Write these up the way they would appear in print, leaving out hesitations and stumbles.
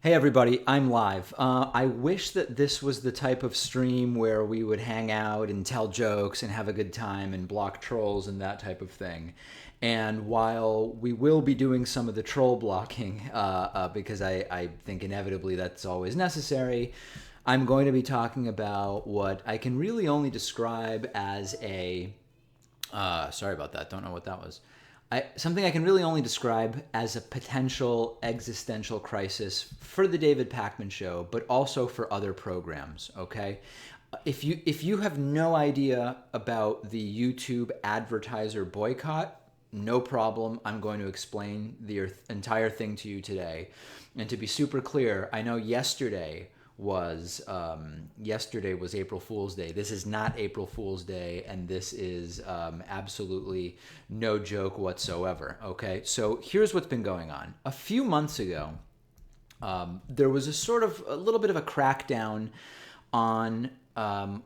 Hey everybody, I'm live. I wish that this was the type of stream where we would hang out and tell jokes and have a good time and block trolls and that type of thing. And while we will be doing some of the troll blocking, because I think inevitably that's always necessary, I'm going to be talking about what I can really only describe as a sorry about that. Don't know what that was. Something I can really only describe as a potential existential crisis for the David Pakman show, but also for other programs. Okay, if you have no idea about the YouTube advertiser boycott, no problem. I'm going to explain the entire thing to you today. And to be super clear, I know yesterday was April Fool's Day. This is not April Fool's Day, and this is absolutely no joke whatsoever. Okay, so here's what's been going on. A few months ago, there was a little bit of a crackdown on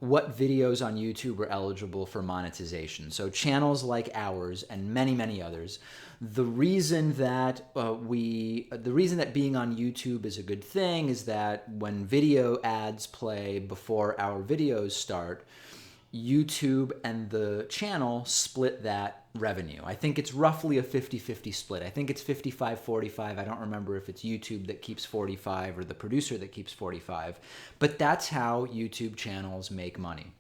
what videos on YouTube were eligible for monetization. So channels like ours and many, many others. The reason that being on YouTube is a good thing is that when video ads play before our videos start, YouTube and the channel split that revenue. I think it's roughly a 50-50 split. I think it's 55-45. I don't remember if it's YouTube that keeps 45 or the producer that keeps 45, but that's how YouTube channels make money.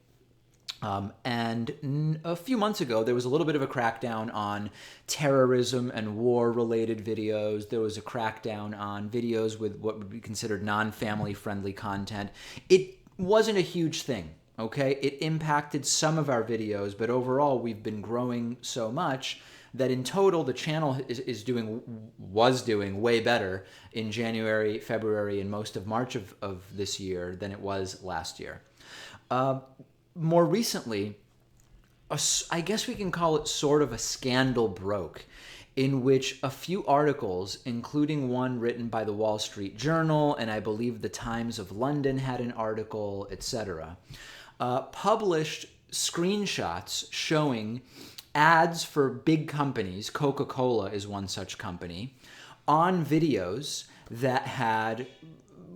And a few months ago, there was a little bit of a crackdown on terrorism and war-related videos. There was a crackdown on videos with what would be considered non-family friendly content. It wasn't a huge thing. Okay, it impacted some of our videos, but overall we've been growing so much that in total the channel was doing way better in January, February, and most of March of this year than it was last year. More recently, I guess we can call it sort of a scandal broke, in which a few articles, including one written by the Wall Street Journal, and I believe the Times of London had an article, etc., published screenshots showing ads for big companies, Coca-Cola is one such company, on videos that had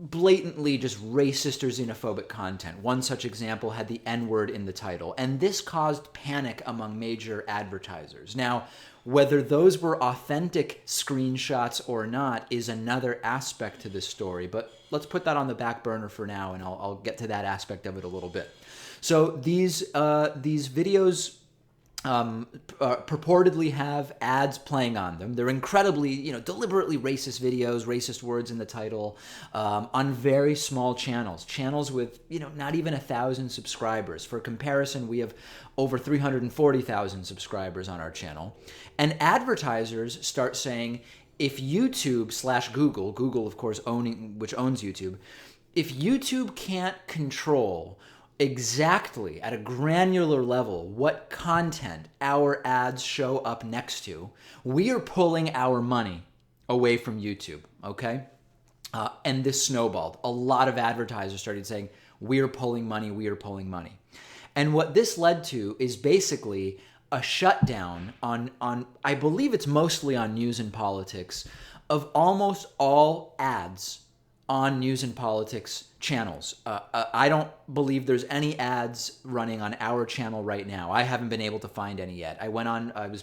blatantly just racist or xenophobic content. One such example had the N-word in the title, and this caused panic among major advertisers. Now, whether those were authentic screenshots or not is another aspect to this story, but let's put that on the back burner for now, and I'll get to that aspect of it a little bit. So these videos purportedly have ads playing on them. They're incredibly, deliberately racist videos, racist words in the title, on very small channels with, not even 1,000 subscribers. For comparison, we have over 340,000 subscribers on our channel. And advertisers start saying, if YouTube/Google, of course, which owns YouTube, if YouTube can't control exactly at a granular level what content our ads show up next to, we are pulling our money away from YouTube, okay? And this snowballed. A lot of advertisers started saying, we are pulling money. And what this led to is basically a shutdown on I believe it's mostly on news and politics, of almost all ads on news and politics channels. I don't believe there's any ads running on our channel right now. I haven't been able to find any yet. I've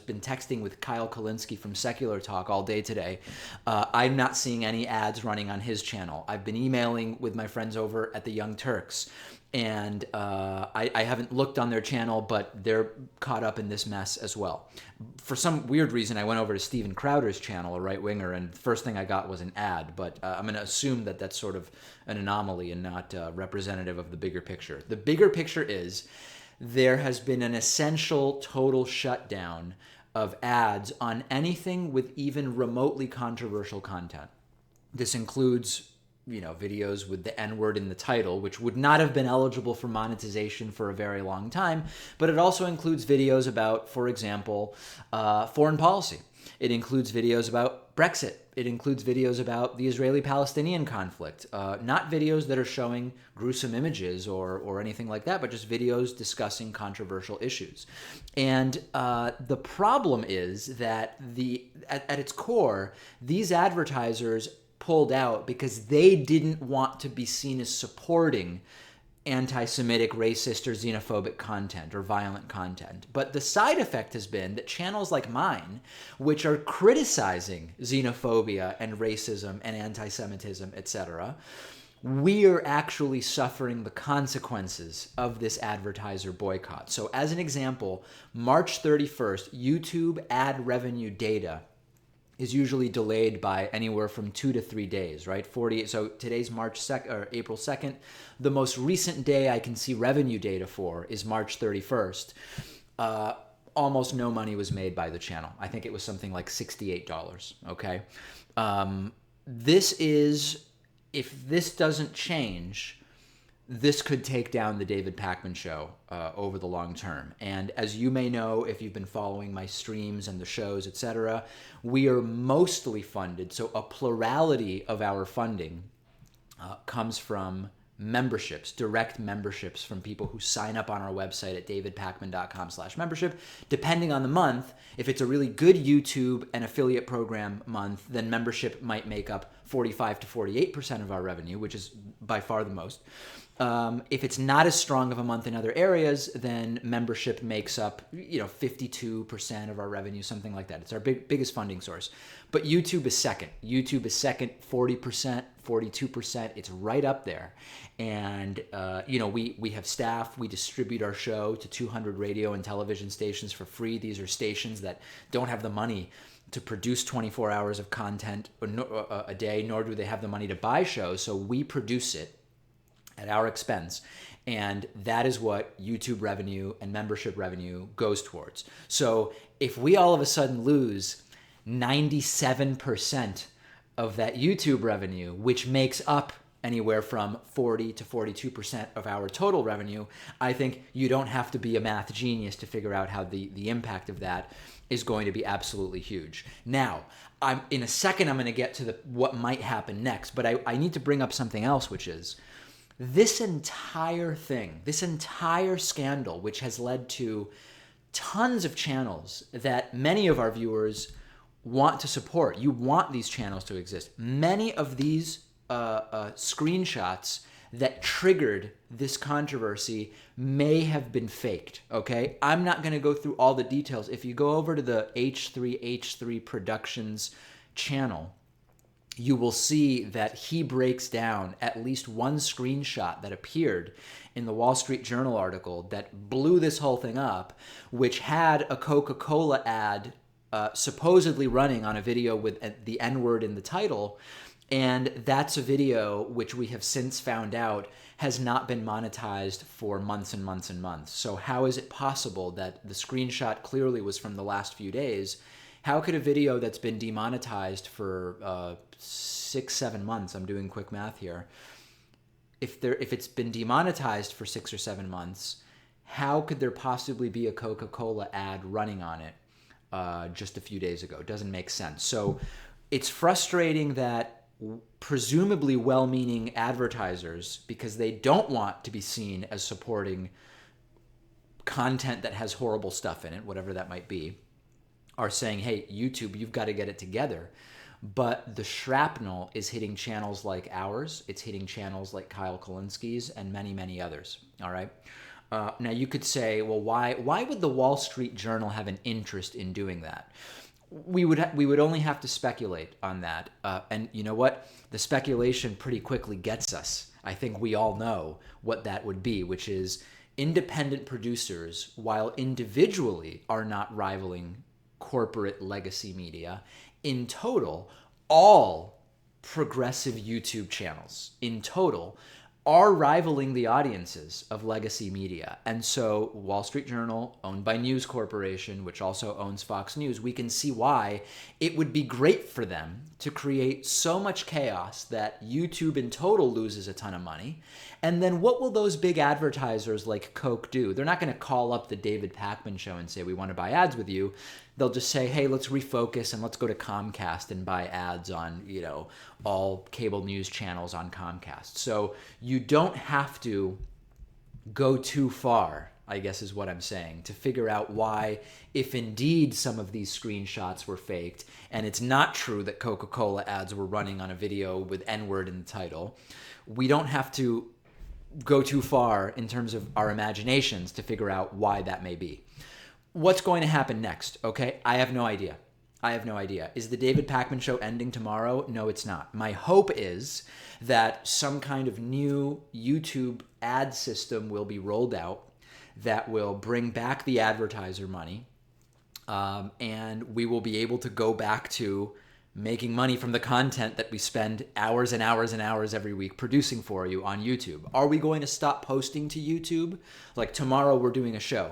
been texting with Kyle Kalinske from Secular Talk all day today. I'm not seeing any ads running on his channel. I've been emailing with my friends over at the Young Turks, and I haven't looked on their channel, but they're caught up in this mess as well. For some weird reason, I went over to Steven Crowder's channel, a right-winger, and the first thing I got was an ad, but I'm going to assume that that's sort of an anomaly and not representative of the bigger picture. The bigger picture is there has been an essential total shutdown of ads on anything with even remotely controversial content. This includes videos with the N-word in the title, which would not have been eligible for monetization for a very long time, but it also includes videos about, for example, foreign policy. It includes videos about Brexit. It includes videos about the Israeli-Palestinian conflict. Not videos that are showing gruesome images or anything like that, but just videos discussing controversial issues. And the problem is that at its core, these advertisers pulled out because they didn't want to be seen as supporting anti-Semitic, racist, or xenophobic content or violent content. But the side effect has been that channels like mine, which are criticizing xenophobia and racism and anti-Semitism, etc., we are actually suffering the consequences of this advertiser boycott. So as an example, March 31st, YouTube ad revenue data is usually delayed by anywhere from 2 to 3 days, right? So today's April 2nd. The most recent day I can see revenue data for is March 31st. Almost no money was made by the channel. I think it was something like $68, okay? If this doesn't change, this could take down the David Pakman Show over the long term. And as you may know, if you've been following my streams and the shows, etc., we are mostly funded. So a plurality of our funding comes from memberships, direct memberships from people who sign up on our website at davidpakman.com/membership. Depending on the month, if it's a really good YouTube and affiliate program month, then membership might make up 45 to 48% of our revenue, which is by far the most. If it's not as strong of a month in other areas, then membership makes up 52% of our revenue, something like that. It's our biggest funding source. But YouTube is second. 40%, 42%. It's right up there. And we have staff. We distribute our show to 200 radio and television stations for free. These are stations that don't have the money to produce 24 hours of content a day, nor do they have the money to buy shows. So we produce it at our expense. And that is what YouTube revenue and membership revenue goes towards. So if we all of a sudden lose 97% of that YouTube revenue, which makes up anywhere from 40 to 42% of our total revenue, I think you don't have to be a math genius to figure out how the impact of that is going to be absolutely huge. Now, in a second, I'm going to get to what might happen next, but I need to bring up something else, which is this entire thing, this entire scandal, which has led to tons of channels that many of our viewers want to support. You want these channels to exist. Many of these screenshots that triggered this controversy may have been faked, okay? I'm not going to go through all the details. If you go over to the H3 Productions channel, you will see that he breaks down at least one screenshot that appeared in the Wall Street Journal article that blew this whole thing up, which had a Coca-Cola ad supposedly running on a video with the N-word in the title. And that's a video which we have since found out has not been monetized for months and months and months. So how is it possible that the screenshot clearly was from the last few days? How could a video that's been demonetized for 6-7 months, I'm doing quick math here, if it's been demonetized for 6 or 7 months, how could there possibly be a Coca-Cola ad running on it just a few days ago? It doesn't make sense. So it's frustrating that presumably well-meaning advertisers, because they don't want to be seen as supporting content that has horrible stuff in it, whatever that might be, are saying, hey, YouTube, you've got to get it together. But the shrapnel is hitting channels like ours. It's hitting channels like Kyle Kulinski's and many, many others, all right? Now, you could say, well, why would the Wall Street Journal have an interest in doing that? We would only have to speculate on that. And you know what? The speculation pretty quickly gets us. I think we all know what that would be, which is independent producers, while individually are not rivaling corporate legacy media, in total, all progressive YouTube channels in total are rivaling the audiences of legacy media. And so Wall Street Journal, owned by News Corporation, which also owns Fox News, we can see why it would be great for them to create so much chaos that YouTube in total loses a ton of money. And then what will those big advertisers like Coke do? They're not going to call up the David Pakman Show and say, we want to buy ads with you. They'll just say, hey, let's refocus and let's go to Comcast and buy ads on, all cable news channels on Comcast. So you don't have to go too far I guess is what I'm saying, to figure out why, if indeed some of these screenshots were faked, and it's not true that Coca-Cola ads were running on a video with N-word in the title, we don't have to go too far in terms of our imaginations to figure out why that may be. What's going to happen next? Okay, I have no idea. Is the David Pakman Show ending tomorrow? No, it's not. My hope is that some kind of new YouTube ad system will be rolled out that will bring back the advertiser money, and we will be able to go back to making money from the content that we spend hours and hours and hours every week producing for you on YouTube. Are we going to stop posting to YouTube? Like tomorrow we're doing a show.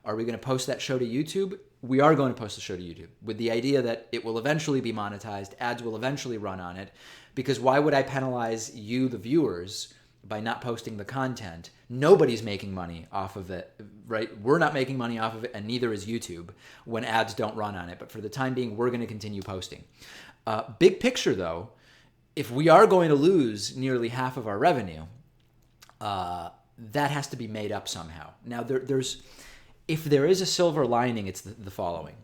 Are we going to post that show to YouTube? We are going to post the show to YouTube with the idea that it will eventually be monetized, ads will eventually run on it, because why would I penalize you, the viewers, by not posting the content? Nobody's making money off of it, right? We're not making money off of it, and neither is YouTube when ads don't run on it. But for the time being, we're going to continue posting. Big picture, though, if we are going to lose nearly half of our revenue, that has to be made up somehow. Now, if there is a silver lining, it's the following.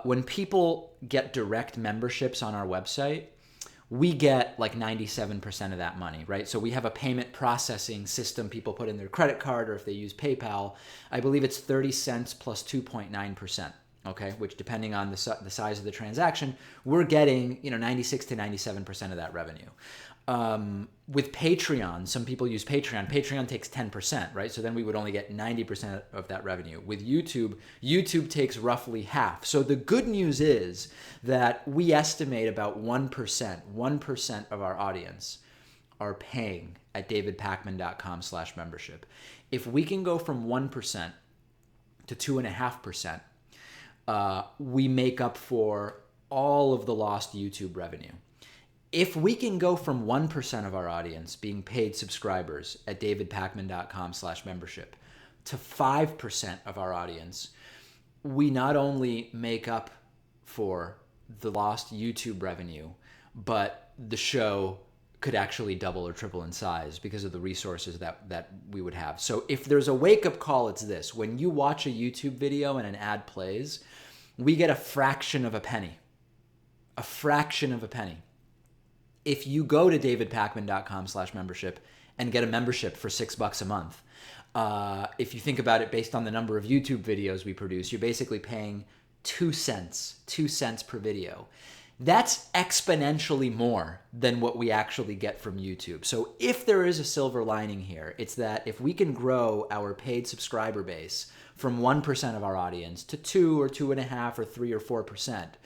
When people get direct memberships on our website, we get like 97% of that money, right? So we have a payment processing system. People put in their credit card, or if they use PayPal, I believe it's 30 cents plus 2.9%, okay? Which, depending on the size of the transaction, we're getting 96 to 97% of that revenue. With Patreon, some people use Patreon. Patreon takes 10%, right? So then we would only get 90% of that revenue. With YouTube, YouTube takes roughly half. So the good news is that we estimate about 1% of our audience are paying at davidpakman.com/membership. If we can go from 1% to 2.5%, we make up for all of the lost YouTube revenue. If we can go from 1% of our audience being paid subscribers at davidpakman.com/membership to 5% of our audience, we not only make up for the lost YouTube revenue, but the show could actually double or triple in size because of the resources that we would have. So if there's a wake-up call, it's this. When you watch a YouTube video and an ad plays, we get a fraction of a penny. A fraction of a penny. If you go to davidpakman.com/membership and get a membership for $6 a month, if you think about it based on the number of YouTube videos we produce, you're basically paying 2 cents per video. That's exponentially more than what we actually get from YouTube. So if there is a silver lining here, it's that if we can grow our paid subscriber base from 1% of our audience to 2 or 2.5 or 3 or 4%,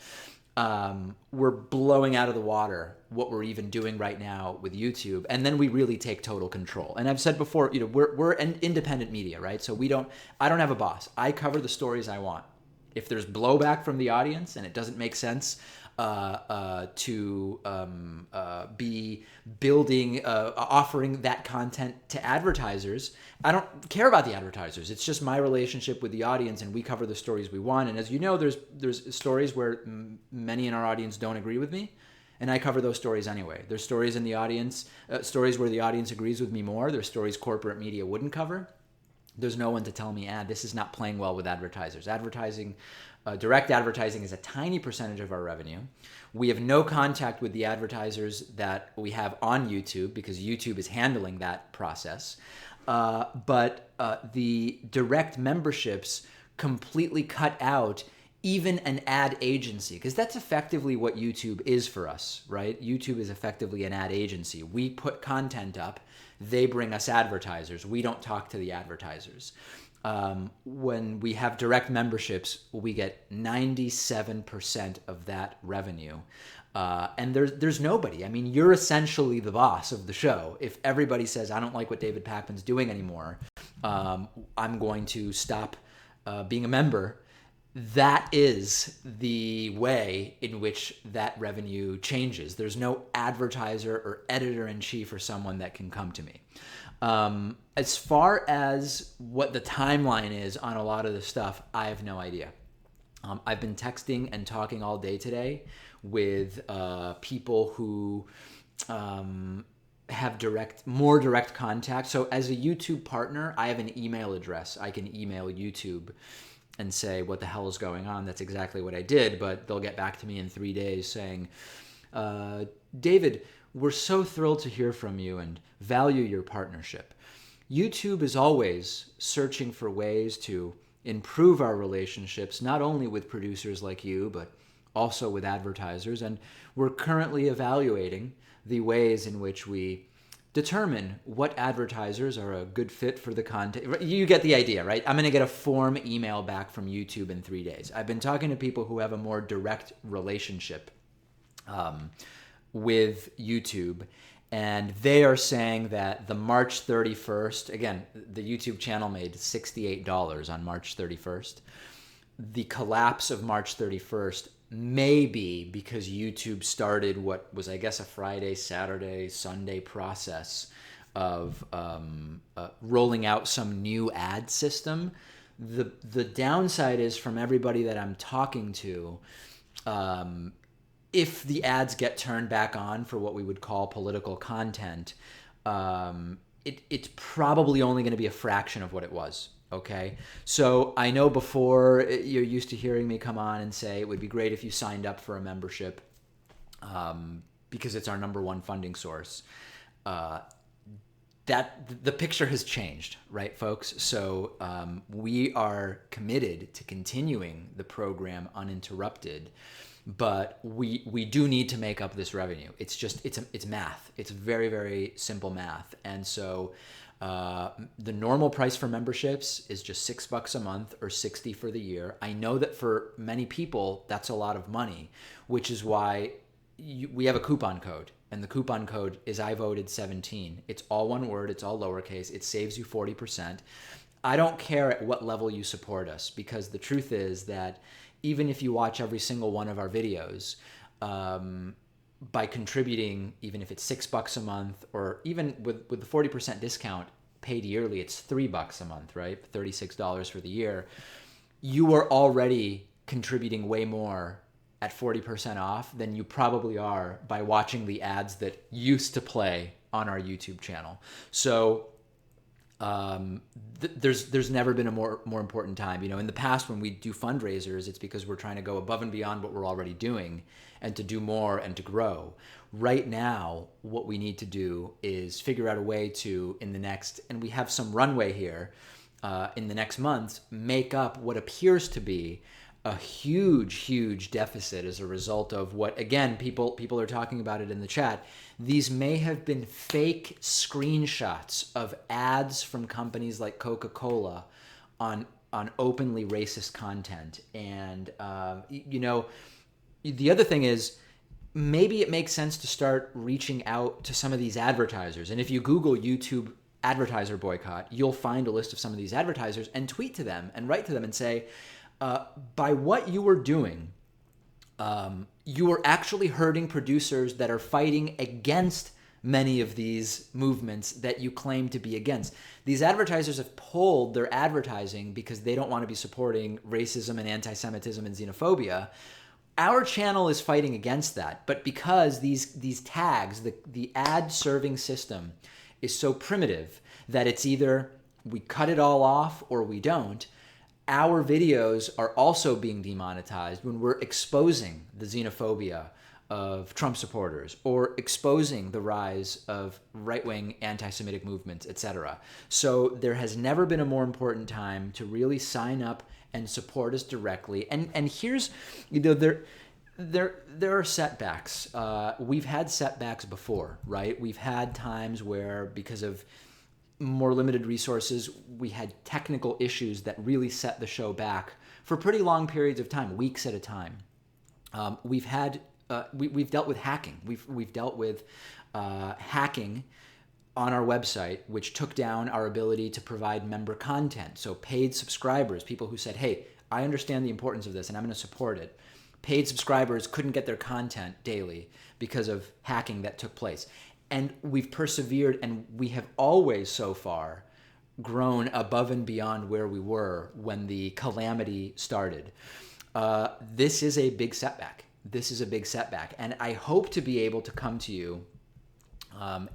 we're blowing out of the water what we're even doing right now with YouTube, and then we really take total control. And I've said before, we're an independent media, right? So I don't have a boss. I cover the stories I want. If there's blowback from the audience and it doesn't make sense to be building, offering that content to advertisers, I don't care about the advertisers. It's just my relationship with the audience, and we cover the stories we want. And as you know, there's stories where many in our audience don't agree with me, and I cover those stories anyway. There's stories in the audience, stories where the audience agrees with me more. There's stories corporate media wouldn't cover. There's no one to tell me, this is not playing well with advertisers. Direct advertising is a tiny percentage of our revenue. We have no contact with the advertisers that we have on YouTube because YouTube is handling that process. But the direct memberships completely cut out even an ad agency, because that's effectively what YouTube is for us, right? YouTube is effectively an ad agency. We put content up, they bring us advertisers. We don't talk to the advertisers. When we have direct memberships, we get 97% of that revenue. And there's nobody. I mean, you're essentially the boss of the show. If everybody says, I don't like what David Pakman's doing anymore, I'm going to stop being a member, that is the way in which that revenue changes. There's no advertiser or editor-in-chief or someone that can come to me. As far as what the timeline is on a lot of this stuff, I have no idea. I've been texting and talking all day today with people who have more direct contact. So as a YouTube partner, I have an email address. I can email YouTube and say, what the hell is going on? That's exactly what I did, but they'll get back to me in 3 days saying, David, we're so thrilled to hear from you and value your partnership. YouTube is always searching for ways to improve our relationships, not only with producers like you, but also with advertisers. And we're currently evaluating the ways in which we determine what advertisers are a good fit for the content. You get the idea, right? I'm going to get a form email back from YouTube in 3 days. I've been talking to people who have a more direct relationship with YouTube, and they are saying that the March 31st, again, the YouTube channel made $68 on March 31st. The collapse of March 31st may be because YouTube started what was, I guess, a Friday, Saturday, Sunday process of rolling out some new ad system. The downside is, from everybody that I'm talking to, if the ads get turned back on for what we would call political content, it's probably only going to be a fraction of what it was. Okay, so I know before you're used to hearing me come on and say it would be great if you signed up for a membership because it's our number one funding source. That the picture has changed, right, folks? So we are committed to continuing the program uninterrupted, but we do need to make up this revenue. It's just it's math. It's very, very simple math, and so. The normal price for memberships is just $6 a month or $60 for the year. I know that for many people, that's a lot of money, which is why we have a coupon code. And the coupon code is I voted 17. It's all one word. It's all lowercase. It saves you 40%. I don't care at what level you support us, because the truth is that even if you watch every single one of our videos, by contributing, even if it's $6 a month, or even with the 40% discount paid yearly, it's $3 a month, right? $36 for the year. You are already contributing way more at 40% off than you probably are by watching the ads that used to play on our YouTube channel. So there's never been a more important time. You know, in the past when we do fundraisers, it's because we're trying to go above and beyond what we're already doing and to do more and to grow. Right now, what we need to do is figure out a way to, in the next, and we have some runway here, in the next months, make up what appears to be a huge deficit as a result of what, again, people are talking about it in the chat. These may have been fake screenshots of ads from companies like Coca-Cola on openly racist content. And, you know, the other thing is, maybe it makes sense to start reaching out to some of these advertisers. And if you Google YouTube advertiser boycott, you'll find a list of some of these advertisers and tweet to them and write to them and say, by what you are doing, you are actually hurting producers that are fighting against many of these movements that you claim to be against. These advertisers have pulled their advertising because they don't want to be supporting racism and anti-Semitism and xenophobia. Our channel is fighting against that, but because these tags, the ad serving system is so primitive that it's either we cut it all off or we don't, our videos are also being demonetized when we're exposing the xenophobia of Trump supporters or exposing the rise of right-wing anti-Semitic movements, etc. So there has never been a more important time to really sign up and support us directly. And here's, you know, there are setbacks. We've had setbacks before, right? We've had times where, because of more limited resources, we had technical issues that really set the show back for pretty long periods of time, weeks at a time. We've dealt with hacking. We've dealt with hacking on our website, which took down our ability to provide member content. So paid subscribers, people who said, hey, I understand the importance of this and I'm going to support it. Paid subscribers couldn't get their content daily because of hacking that took place. And we've persevered, and we have always so far grown above and beyond where we were when the calamity started. This is a big setback. This is a big setback. And I hope to be able to come to you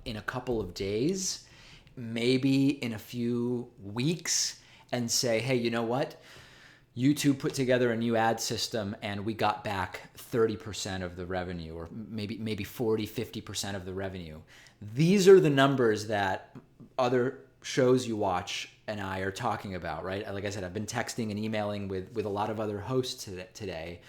in a couple of days, maybe in a few weeks, and say, hey, you know what? YouTube put together a new ad system and we got back 30% of the revenue, or maybe 40, 50% of the revenue. These are the numbers that other shows you watch and I are talking about, right? Like I said, I've been texting and emailing with a lot of other hosts today.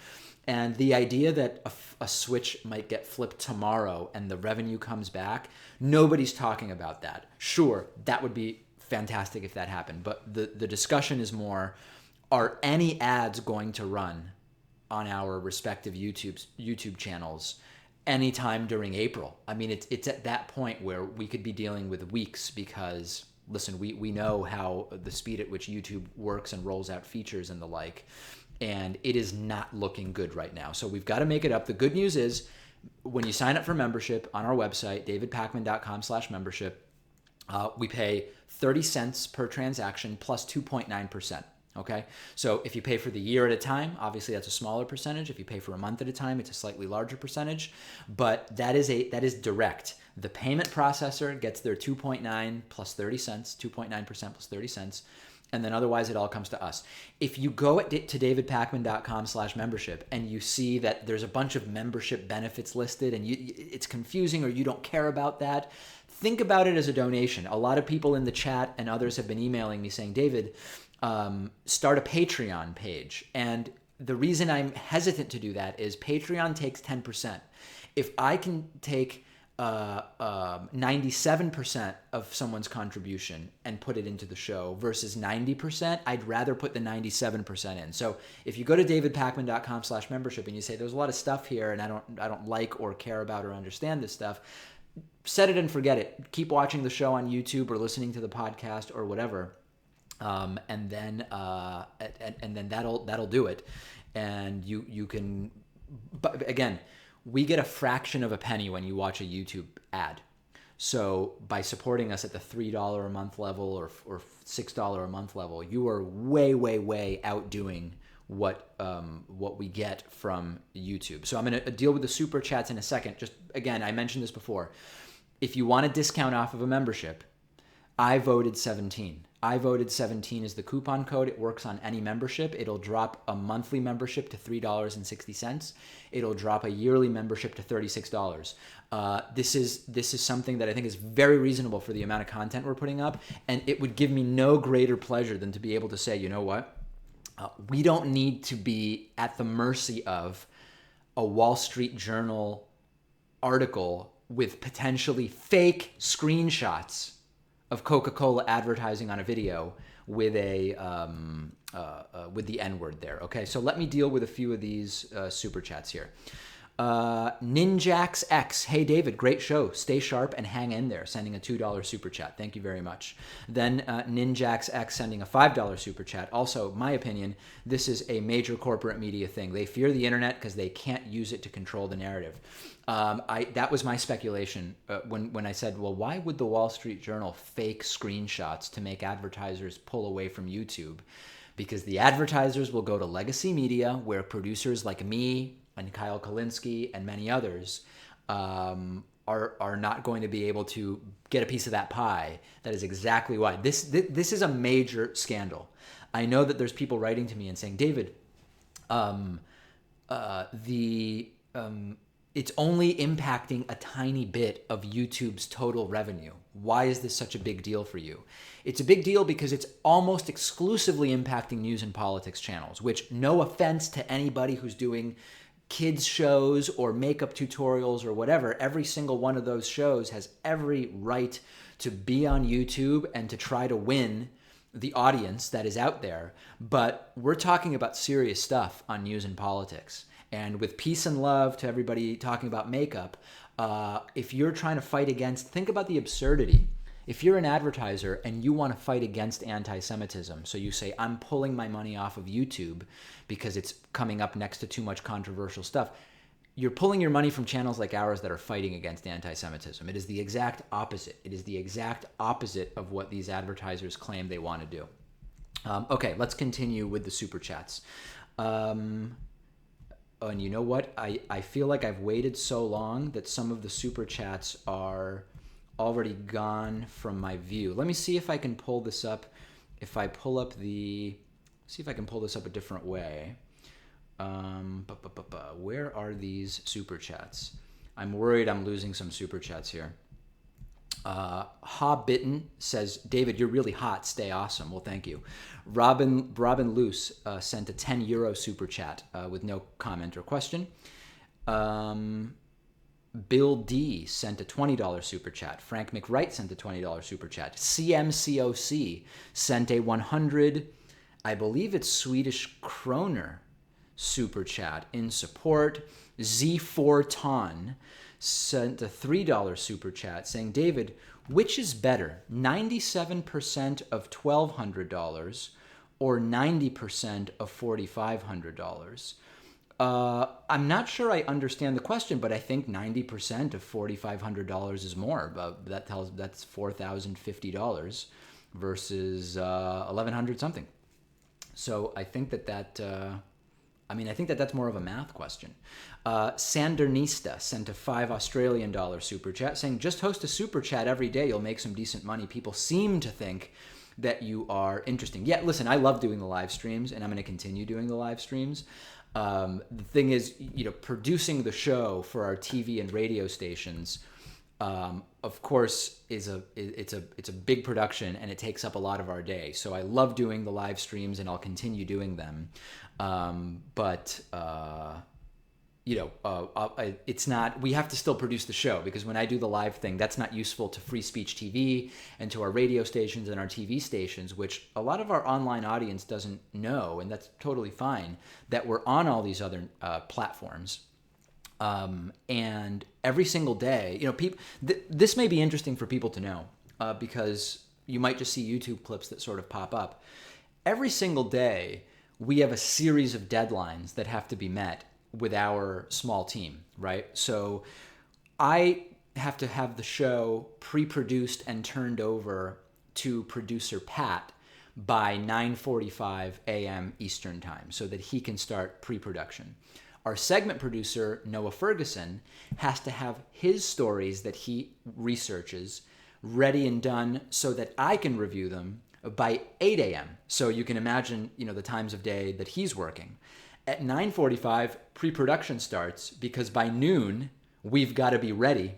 And the idea that a switch might get flipped tomorrow and the revenue comes back, nobody's talking about that. Sure, that would be fantastic if that happened. But the discussion is more, are any ads going to run on our respective YouTube channels anytime during April? I mean, it's at that point where we could be dealing with weeks because, listen, we know how the speed at which YouTube works and rolls out features and the like, and it is not looking good right now. So we've got to make it up. The good news is when you sign up for membership on our website, davidpakman.com/membership, we pay 30 cents per transaction plus 2.9%. Okay, so if you pay for the year at a time, obviously that's a smaller percentage. If you pay for a month at a time, it's a slightly larger percentage. But that is direct. The payment processor gets their 2.9 plus 30 cents, 2.9% plus 30 cents, and then otherwise it all comes to us. If you go to davidpakman.com/membership and you see that there's a bunch of membership benefits listed and it's confusing or you don't care about that, think about it as a donation. A lot of people in the chat and others have been emailing me saying, David, start a Patreon page. And the reason I'm hesitant to do that is Patreon takes 10%. If I can take 97% of someone's contribution and put it into the show versus 90%, I'd rather put the 97% in. So if you go to davidpakman.com/membership and you say, there's a lot of stuff here and I don't like or care about or understand this stuff, set it and forget it. Keep watching the show on YouTube or listening to the podcast or whatever. And then that'll do it, and you can. But again, we get a fraction of a penny when you watch a YouTube ad. So by supporting us at the $3 a month level or $6 a month level, you are way outdoing what we get from YouTube. So I'm going to deal with the super chats in a second. Just again, I mentioned this before. If you want a discount off of a membership, I voted 17. I voted 17 is the coupon code. It works on any membership. It'll drop a monthly membership to $3.60. It'll drop a yearly membership to $36. This is something that I think is very reasonable for the amount of content we're putting up, and it would give me no greater pleasure than to be able to say, you know what? We don't need to be at the mercy of a Wall Street Journal article with potentially fake screenshots of Coca-Cola advertising on a video with a with the N-word there. Okay, so let me deal with a few of these super chats here. Ninjax X, hey David, great show. Stay sharp and hang in there. Sending a $2 super chat. Thank you very much. Then Ninjax X sending a $5 super chat. Also, my opinion, this is a major corporate media thing. They fear the internet because they can't use it to control the narrative. That was my speculation when I said, well, why would the Wall Street Journal fake screenshots to make advertisers pull away from YouTube? Because the advertisers will go to legacy media where producers like me and Kyle Kalinske and many others are not going to be able to get a piece of that pie. That is exactly why. This is a major scandal. I know that there's people writing to me and saying, David, it's only impacting a tiny bit of YouTube's total revenue. Why is this such a big deal for you? It's a big deal because it's almost exclusively impacting news and politics channels, which, no offense to anybody who's doing kids shows or makeup tutorials or whatever, every single one of those shows has every right to be on YouTube and to try to win the audience that is out there. But we're talking about serious stuff on news and politics. And with peace and love to everybody talking about makeup, if you're trying to fight against, think about the absurdity. If you're an advertiser and you want to fight against anti-Semitism, so you say, I'm pulling my money off of YouTube because it's coming up next to too much controversial stuff, you're pulling your money from channels like ours that are fighting against anti-Semitism. It is the exact opposite. It is the exact opposite of what these advertisers claim they want to do. Okay, let's continue with the super chats. And you know what? I feel like I've waited so long that some of the super chats are already gone from my view. Let me see if I can pull this up. If I pull up see if I can pull this up a different way. Where are these super chats? I'm worried I'm losing some super chats here. Hobbitten says, David, you're really hot. Stay awesome. Well, thank you. Robin Luce sent a €10 super chat with no comment or question. Bill D sent a $20 super chat. Frank McWright sent a $20 super chat. CMCOC sent a 100, I believe it's Swedish kroner super chat in support. Z4 Ton sent a $3 super chat saying, David, which is better, 97% of $1,200 or 90% of $4,500? I'm not sure I understand the question, but I think 90% of $4,500 is more. That's $4,050 versus $1,100 something. So I think that's more of a math question. Sandernista sent a $5 super chat saying, just host a super chat every day. You'll make some decent money. People seem to think that you are interesting. Yeah, listen, I love doing the live streams, and I'm going to continue doing the live streams. The thing is, producing the show for our TV and radio stations, of course, it's a big production, and it takes up a lot of our day. So I love doing the live streams, and I'll continue doing them. It's not, we have to still produce the show, because when I do the live thing, that's not useful to Free Speech TV and to our radio stations and our TV stations, which a lot of our online audience doesn't know, and that's totally fine, that we're on all these other platforms. And every single day, this may be interesting for people to know, because you might just see YouTube clips that sort of pop up. Every single day, we have a series of deadlines that have to be met with our small team, right? So I have to have the show pre-produced and turned over to producer Pat by 9:45 a.m. Eastern time so that he can start pre-production. Our segment producer, Noah Ferguson, has to have his stories that he researches ready and done so that I can review them by 8 a.m. So you can imagine, the times of day that he's working. At 9:45, pre-production starts, because by noon, we've got to be ready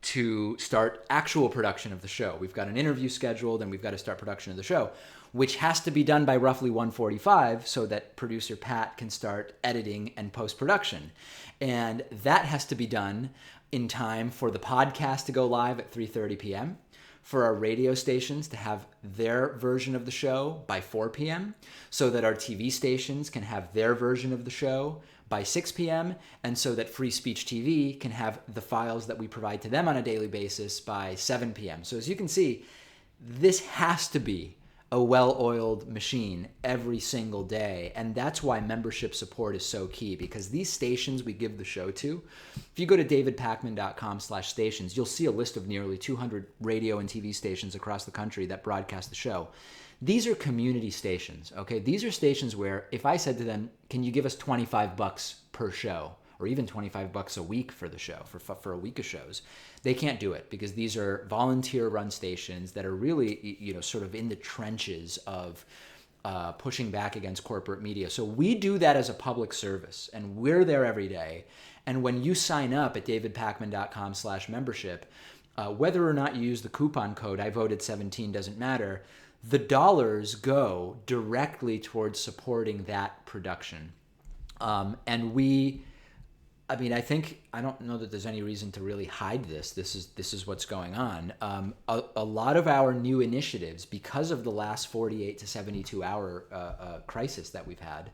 to start actual production of the show. We've got an interview scheduled, and we've got to start production of the show, which has to be done by roughly 1:45 so that producer Pat can start editing and post-production. And that has to be done in time for the podcast to go live at 3:30 p.m., for our radio stations to have their version of the show by 4 p.m., so that our TV stations can have their version of the show by 6 p.m., and so that Free Speech TV can have the files that we provide to them on a daily basis by 7 p.m. So as you can see, this has to be a well-oiled machine every single day, and that's why membership support is so key, because these stations we give the show to, if you go to davidpakman.com/stations, you'll see a list of nearly 200 radio and TV stations across the country that broadcast the show. These are community stations, okay? These are stations where if I said to them, can you give us $25 per show, or even $25 a week for the show, for a week of shows, they can't do it, because these are volunteer-run stations that are really, sort of in the trenches of pushing back against corporate media. So we do that as a public service, and we're there every day. And when you sign up at davidpakman.com/membership, whether or not you use the coupon code I voted 17 doesn't matter. The dollars go directly towards supporting that production, and I don't know that there's any reason to really hide this. This is what's going on. A lot of our new initiatives, because of the last 48 to 72 hour crisis that we've had,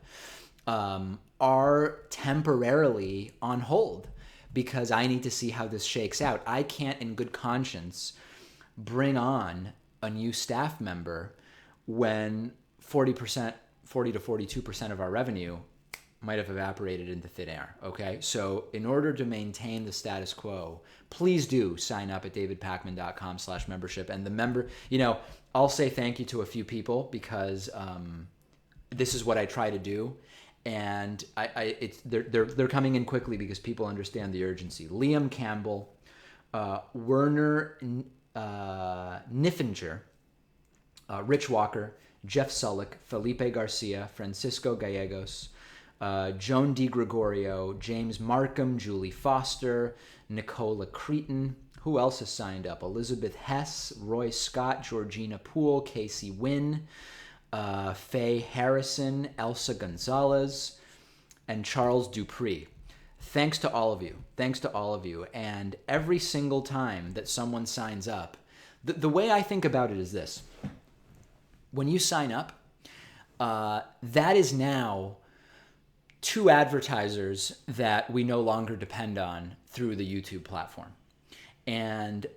are temporarily on hold, because I need to see how this shakes out. I can't, in good conscience, bring on a new staff member when 40 to 42% of our revenue might have evaporated into thin air, okay? So in order to maintain the status quo, please do sign up at davidpakman.com/membership. And the member, I'll say thank you to a few people, because this is what I try to do. And they're coming in quickly because people understand the urgency. Liam Campbell, Werner Niffinger, Rich Walker, Jeff Sullick, Felipe Garcia, Francisco Gallegos, Joan DiGregorio, James Markham, Julie Foster, Nicola Cretin. Who else has signed up? Elizabeth Hess, Roy Scott, Georgina Poole, Casey Wynn, Faye Harrison, Elsa Gonzalez, and Charles Dupree. Thanks to all of you. Thanks to all of you. And every single time that someone signs up, the way I think about it is this. When you sign up, that is now 2 advertisers that we no longer depend on through the YouTube platform. And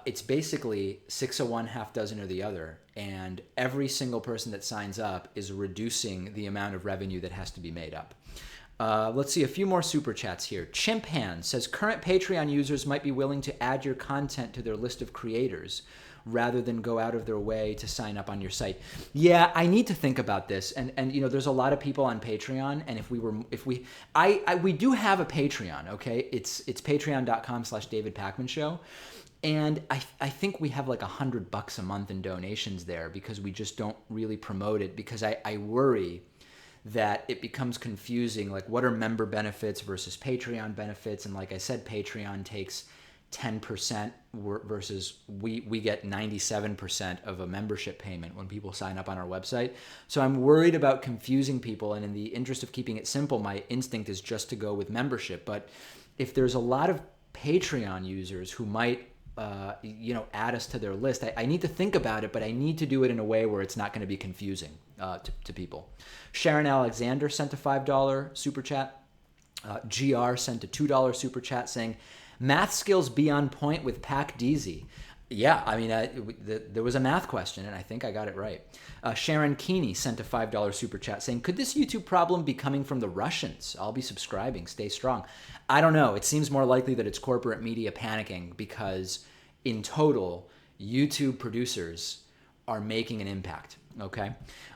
it's basically 6 of one, half dozen of the other. And every single person that signs up is reducing the amount of revenue that has to be made up. Let's see a few more super chats here. Chimpan says, current Patreon users might be willing to add your content to their list of creators rather than go out of their way to sign up on your site. Yeah, I need to think about this. And you know, there's a lot of people on Patreon, and we do have a Patreon, okay? It's patreon.com/David Pakman Show. And I think we have like $100 a month in donations there because we just don't really promote it, because I worry that it becomes confusing, like what are member benefits versus Patreon benefits. And like I said, Patreon takes 10% versus we get 97% of a membership payment when people sign up on our website. So I'm worried about confusing people, and in the interest of keeping it simple, my instinct is just to go with membership. But if there's a lot of Patreon users who might add us to their list, I need to think about it, but I need to do it in a way where it's not going to be confusing to people. Sharon Alexander sent a $5 super chat. GR sent a $2 super chat saying, math skills be on point with Pac Deezy. Yeah, I mean, there was a math question, and I think I got it right. Sharon Keeney sent a $5 super chat saying, could this YouTube problem be coming from the Russians? I'll be subscribing. Stay strong. I don't know. It seems more likely that it's corporate media panicking, because in total, YouTube producers are making an impact. Okay.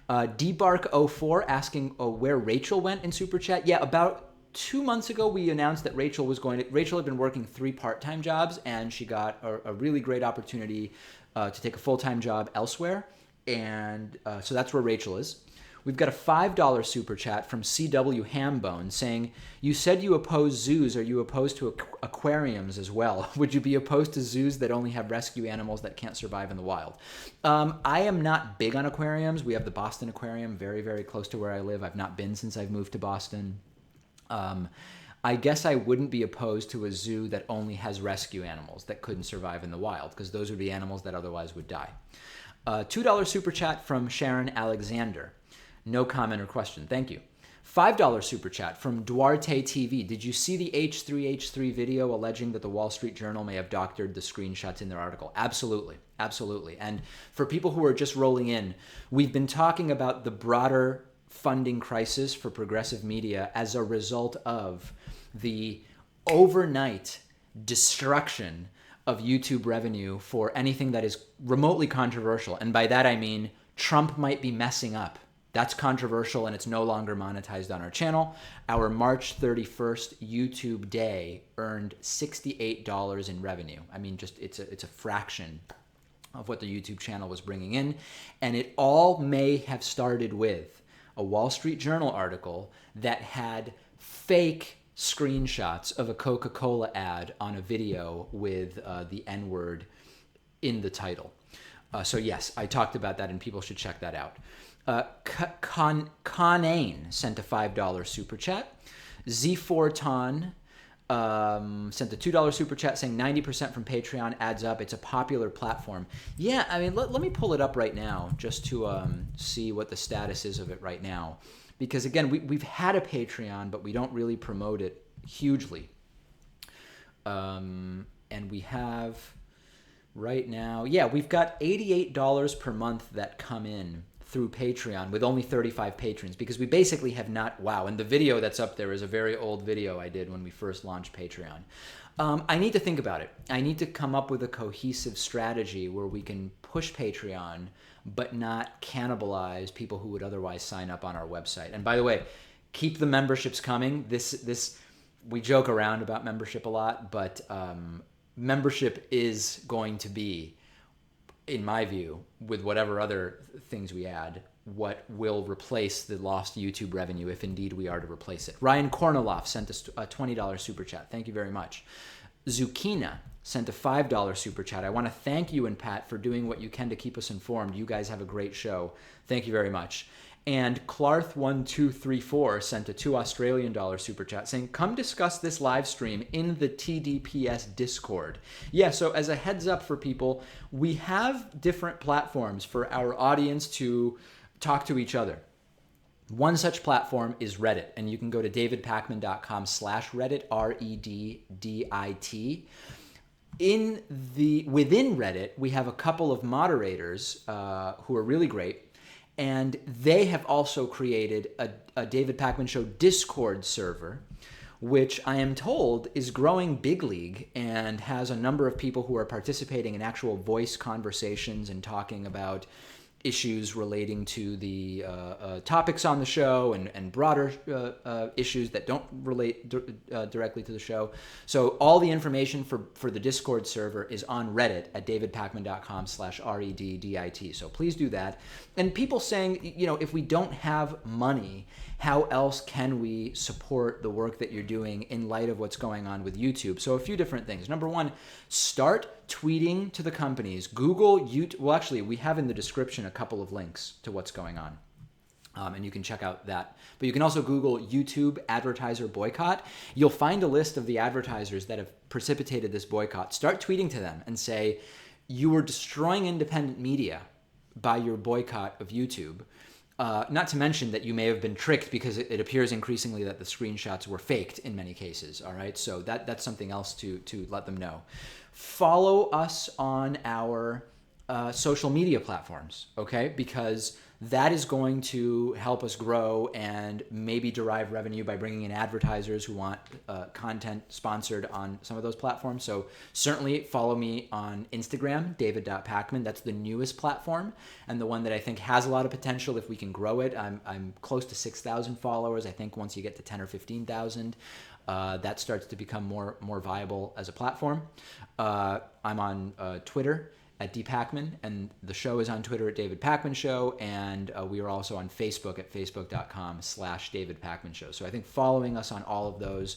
Dbark04 asking where Rachel went in super chat. Yeah, about 2 months ago, we announced that Rachel had been working 3 part-time jobs, and she got a really great opportunity to take a full-time job elsewhere. And so that's where Rachel is. We've got a $5 super chat from CW Hambone saying, you said you oppose zoos. Are you opposed to aquariums as well? Would you be opposed to zoos that only have rescue animals that can't survive in the wild? I am not big on aquariums. We have the Boston Aquarium very, very close to where I live. I've not been since I've moved to Boston. I guess I wouldn't be opposed to a zoo that only has rescue animals that couldn't survive in the wild, because those would be animals that otherwise would die. $2 super chat from Sharon Alexander. No comment or question. Thank you. $5 super chat from Duarte TV. Did you see the H3H3 video alleging that the Wall Street Journal may have doctored the screenshots in their article? Absolutely. Absolutely. And for people who are just rolling in, we've been talking about the broader funding crisis for progressive media as a result of the overnight destruction of YouTube revenue for anything that is remotely controversial. And by that I mean Trump might be messing up. That's controversial, and it's no longer monetized on our channel. Our March 31st YouTube day earned $68 in revenue. I mean, just it's a fraction of what the YouTube channel was bringing in. And it all may have started with a Wall Street Journal article that had fake screenshots of a Coca-Cola ad on a video with the N-word in the title. So yes, I talked about that, and people should check that out. Conane sent a $5 super chat. Z4Ton sent a $2 super chat saying 90% from Patreon adds up. It's a popular platform. Yeah, I mean, let me pull it up right now just to see what the status is of it right now. Because again, we've had a Patreon, but we don't really promote it hugely. And we have right now, yeah, we've got $88 per month that come in through Patreon with only 35 patrons, because we basically have not, wow, and the video that's up there is a very old video I did when we first launched Patreon. I need to think about it. I need to come up with a cohesive strategy where we can push Patreon but not cannibalize people who would otherwise sign up on our website. And by the way, keep the memberships coming. We joke around about membership a lot, but membership is going to be, in my view, with whatever other things we add, what will replace the lost YouTube revenue if indeed we are to replace it. Ryan Korniloff sent us a $20 super chat. Thank you very much. Zucchina sent a $5 super chat. I want to thank you and Pat for doing what you can to keep us informed. You guys have a great show. Thank you very much. And Clarth1234 sent a $2 Australian super chat saying, come discuss this live stream in the TDPS Discord. Yeah, so as a heads up for people, we have different platforms for our audience to talk to each other. One such platform is Reddit, and you can go to davidpakman.com/Reddit, REDDIT. Within Reddit, we have a couple of moderators who are really great. And they have also created a David Pakman Show Discord server, which I am told is growing big league and has a number of people who are participating in actual voice conversations and talking about issues relating to the topics on the show and broader issues that don't relate directly to the show. So all the information for the Discord server is on Reddit at davidpakman.com/REDDIT. So please do that. And people saying, if we don't have money, how else can we support the work that you're doing in light of what's going on with YouTube? So a few different things. Number one, start tweeting to the companies. Google YouTube. Well, actually, we have in the description a couple of links to what's going on. And you can check out that. But you can also Google YouTube advertiser boycott. You'll find a list of the advertisers that have precipitated this boycott. Start tweeting to them and say, you are destroying independent media by your boycott of YouTube. Not to mention that you may have been tricked because it appears increasingly that the screenshots were faked in many cases. All right, so that's something else to let them know. Follow us on our social media platforms, okay? Because that is going to help us grow and maybe derive revenue by bringing in advertisers who want content sponsored on some of those platforms. So certainly follow me on Instagram, david.pakman. That's the newest platform and the one that I think has a lot of potential if we can grow it. I'm close to 6,000 followers. I think once you get to 10 or 15,000, that starts to become more viable as a platform. I'm on Twitter at dpakman, and the show is on Twitter at David Pakman Show, and we are also on Facebook at facebook.com/David Pakman Show. So I think following us on all of those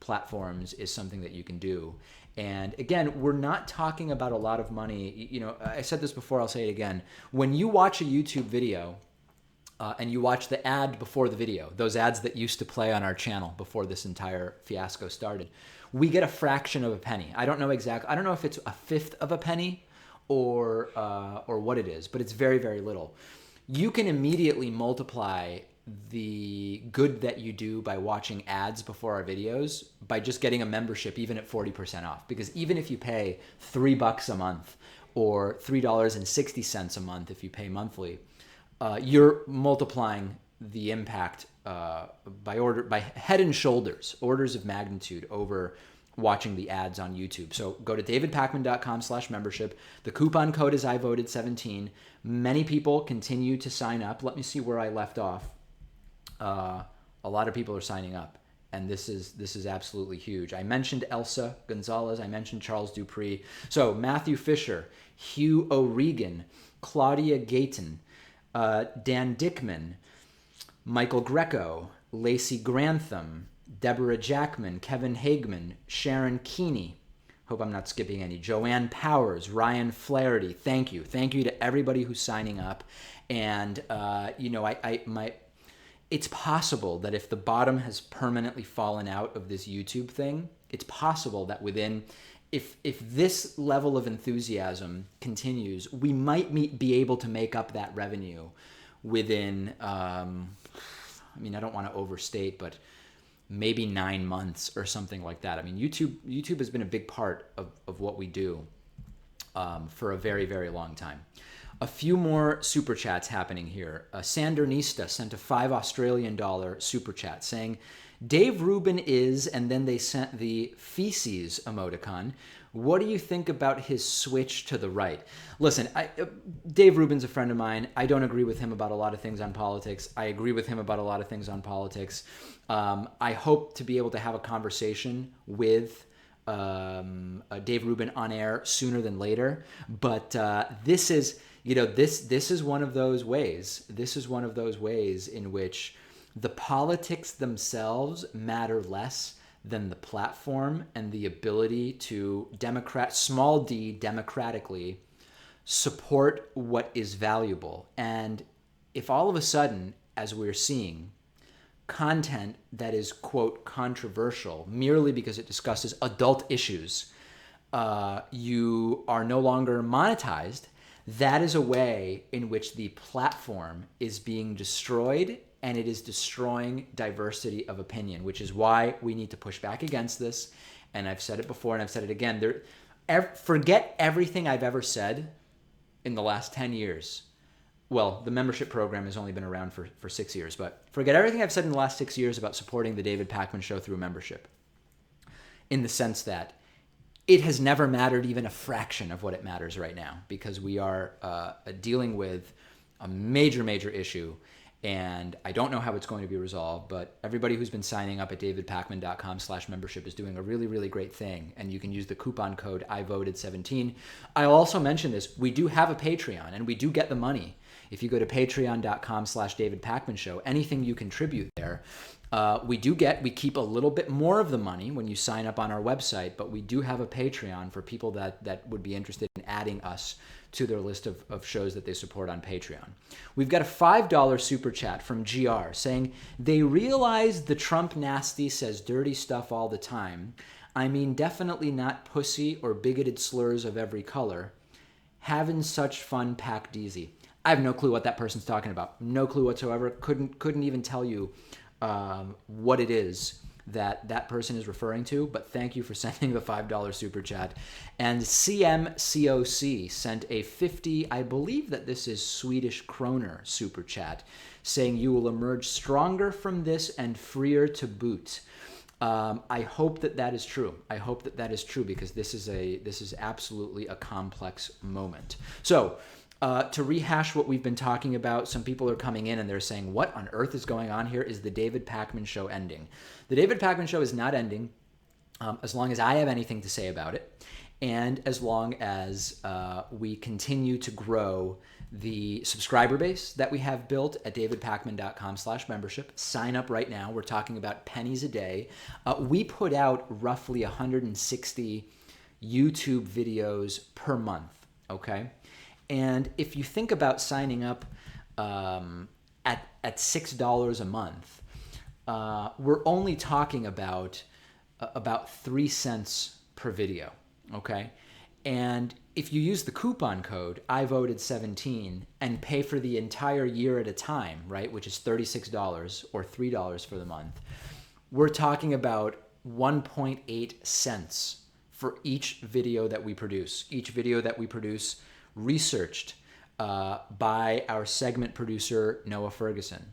platforms is something that you can do. And again, we're not talking about a lot of money. I said this before, I'll say it again. When you watch a YouTube video and you watch the ad before the video, those ads that used to play on our channel before this entire fiasco started, we get a fraction of a penny. I don't know exactly. I don't know if it's a fifth of a penny or what it is, but it's very, very little. You can immediately multiply the good that you do by watching ads before our videos by just getting a membership even at 40% off. Because even if you pay $3 a month or $3.60 a month if you pay monthly, you're multiplying the impact by head and shoulders, orders of magnitude over watching the ads on YouTube. So go to davidpakman.com/membership. The coupon code is iVoted17. Many people continue to sign up. Let me see where I left off. A lot of people are signing up, and this is absolutely huge. I mentioned Elsa Gonzalez. I mentioned Charles Dupree. So Matthew Fisher, Hugh O'Regan, Claudia Gayton, Dan Dickman, Michael Greco, Lacey Grantham, Deborah Jackman, Kevin Hagman, Sharon Keeney, hope I'm not skipping any, Joanne Powers, Ryan Flaherty. Thank you to everybody who's signing up. And it's possible that if the bottom has permanently fallen out of this YouTube thing, it's possible that if this level of enthusiasm continues, we might be able to make up that revenue within, I don't want to overstate, but maybe 9 months or something like that. I mean, YouTube has been a big part of what we do for a very, very long time. A few more super chats happening here. Sandernista sent a $5 Australian super chat saying, Dave Rubin is, and then they sent the feces emoticon. What do you think about his switch to the right? Listen, Dave Rubin's a friend of mine. I don't agree with him about a lot of things on politics. I agree with him about a lot of things on politics. I hope to be able to have a conversation with Dave Rubin on air sooner than later. But this is, this is one of those ways. This is one of those ways in which the politics themselves matter less than the platform and the ability to small d, democratically support what is valuable. And if all of a sudden, as we're seeing, content that is, quote, controversial merely because it discusses adult issues, you are no longer monetized, that is a way in which the platform is being destroyed, and it is destroying diversity of opinion, which is why we need to push back against this. And I've said it before, and I've said it again. Forget everything I've ever said in the last 10 years. Well, the membership program has only been around for 6 years, but forget everything I've said in the last 6 years about supporting the David Pakman Show through membership, in the sense that it has never mattered even a fraction of what it matters right now, because we are dealing with a major, major issue, and I don't know how it's going to be resolved, but everybody who's been signing up at davidpakman.com/membership is doing a really, really great thing, and you can use the coupon code IVoted17. I'll also mention this. We do have a Patreon, and we do get the money. If you go to patreon.com/davidpakmanshow, anything you contribute there, we keep a little bit more of the money when you sign up on our website, but we do have a Patreon for people that would be interested in adding us to their list of shows that they support on Patreon. We've got a $5 super chat from GR saying, they realize the Trump nasty says dirty stuff all the time. I mean, definitely not pussy or bigoted slurs of every color. Having such fun, Pac Deezy. I have no clue what that person's talking about. No clue whatsoever. Couldn't even tell you what it is that person is referring to, but thank you for sending the $5 super chat. And CMCOC sent a 50, I believe that this is Swedish kroner super chat, saying you will emerge stronger from this and freer to boot. I hope that is true. I hope that is true, because this is absolutely a complex moment. So, to rehash what we've been talking about, some people are coming in and they're saying, what on earth is going on here? Is the David Pakman Show ending? The David Pakman Show is not ending as long as I have anything to say about it, and as long as we continue to grow the subscriber base that we have built at davidpakman.com/membership. Sign up right now. We're talking about pennies a day. We put out roughly 160 YouTube videos per month, okay? And if you think about signing up at $6 a month, we're only talking about 3 cents per video, okay? And if you use the coupon code IVoted17 and pay for the entire year at a time, right, which is $36 or $3 for the month, we're talking about 1.8 cents for each video that we produce. Each video that we produce researched by our segment producer, Noah Ferguson,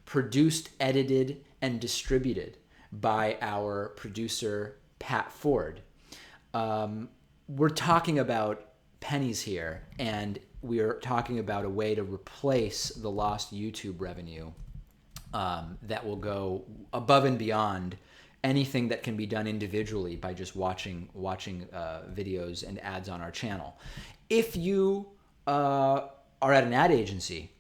produced, edited, and distributed by our producer, Pat Ford. We're talking about pennies here, and we're talking about a way to replace the lost YouTube revenue that will go above and beyond anything that can be done individually by just watching videos and ads on our channel. If you are at an ad agency